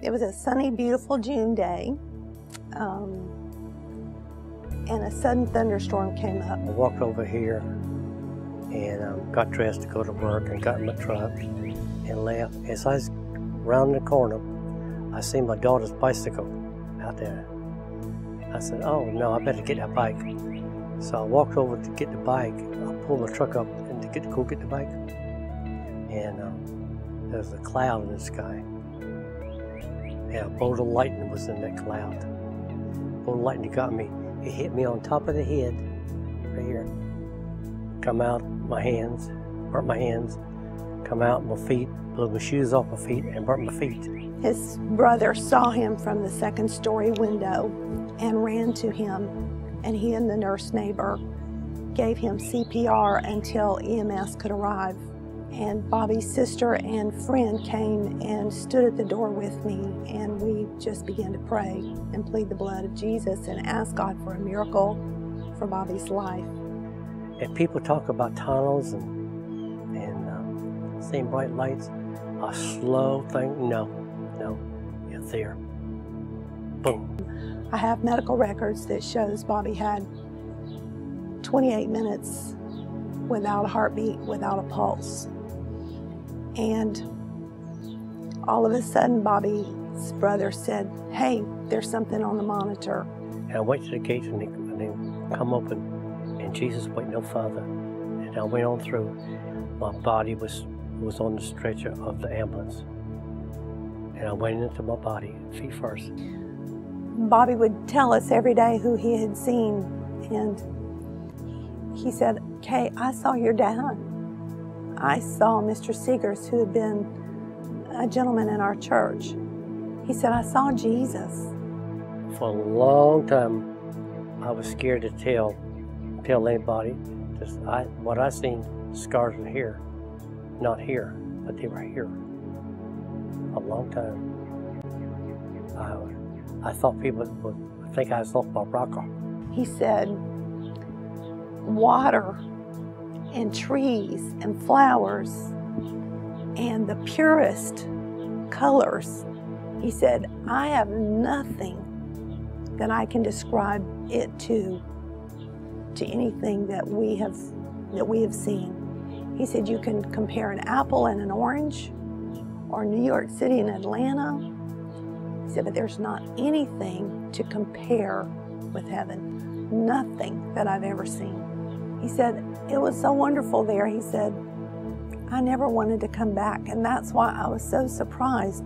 It was a sunny, beautiful June day, and a sudden thunderstorm came up. I walked over here and got dressed to go to work and got in my truck and left. As I was round the corner, I seen my daughter's bicycle out there. I said, oh no, I better get that bike. So I walked over to get the bike. I pulled my truck up and to go get the bike. And there was a cloud in the sky. And a bolt of lightning was in that cloud. A bolt of lightning got me. It hit me on top of the head, right here. Come out my hands, burnt my hands. Come out my feet, blew my shoes off my feet and burnt my feet. His brother saw him from the second-story window and ran to him, and he and the nurse neighbor gave him CPR until EMS could arrive. And Bobby's sister and friend came and stood at the door with me, and we just began to pray and plead the blood of Jesus and ask God for a miracle for Bobby's life. If people talk about tunnels and seeing bright lights, a slow thing, no, you're there. Boom. I have medical records that shows Bobby had 28 minutes without a heartbeat, without a pulse. And all of a sudden, Bobby's brother said, hey, there's something on the monitor. And I went to the gate and they come open, and Jesus went no further. And I went on through. My body was on the stretcher of the ambulance. And I went into my body, feet first. Bobby would tell us every day who he had seen, and he said, Kay, I saw your dad. I saw Mr. Seegers, who had been a gentleman in our church. He said, I saw Jesus. For a long time, I was scared to tell anybody. Just what I seen, scars were here. Not here, but they were here. A long time. I thought people would think I was off my rocker. He said, water and trees and flowers and the purest colors. He said, I have nothing that I can describe it to anything that we have seen. He said, you can compare an apple and an orange, or New York City and Atlanta. He said, but there's not anything to compare with heaven. Nothing that I've ever seen. He said, it was so wonderful there. He said, I never wanted to come back. And that's why I was so surprised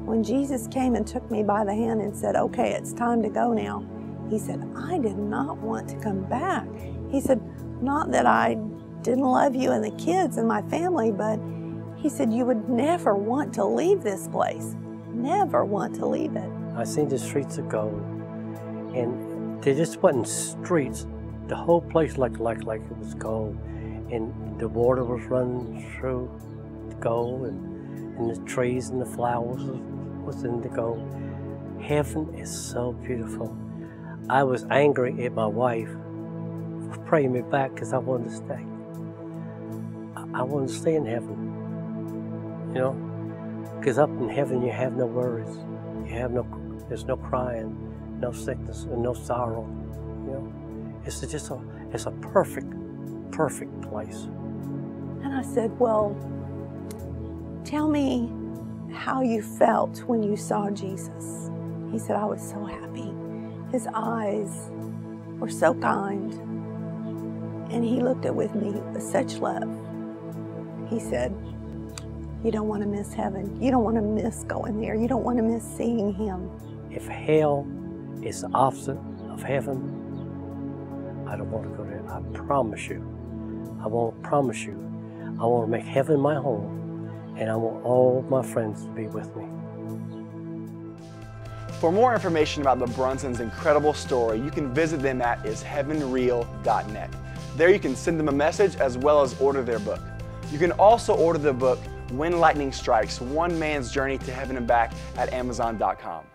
when Jesus came and took me by the hand and said, okay, it's time to go now. He said, I did not want to come back. He said, not that I didn't love you and the kids and my family, but he said, you would never want to leave this place. Never want to leave it. I seen the streets of gold, and they just wasn't streets. The whole place looked like it was gold, and the water was running through the gold, and the trees and the flowers was in the gold. Heaven is so beautiful. I was angry at my wife for praying me back because I wanted to stay. I wanted to stay in heaven, you know, because up in heaven you have no worries. There's no crying, no sickness, and no sorrow. You know, it's a perfect place. And I said, well, tell me how you felt when you saw Jesus. He said, I was so happy. His eyes were so kind, and he looked at with me with such love. He said, you don't want to miss heaven. You don't want to miss going there. You don't want to miss seeing him. If hell is the opposite of heaven, I don't want to go there. I promise you. I want to promise you. I want to make heaven my home, and I want all my friends to be with me. For more information about the Brunsons' incredible story, you can visit them at isheavenreal.net. There you can send them a message as well as order their book. You can also order the book, When Lightning Strikes, One Man's Journey to Heaven and Back, at Amazon.com.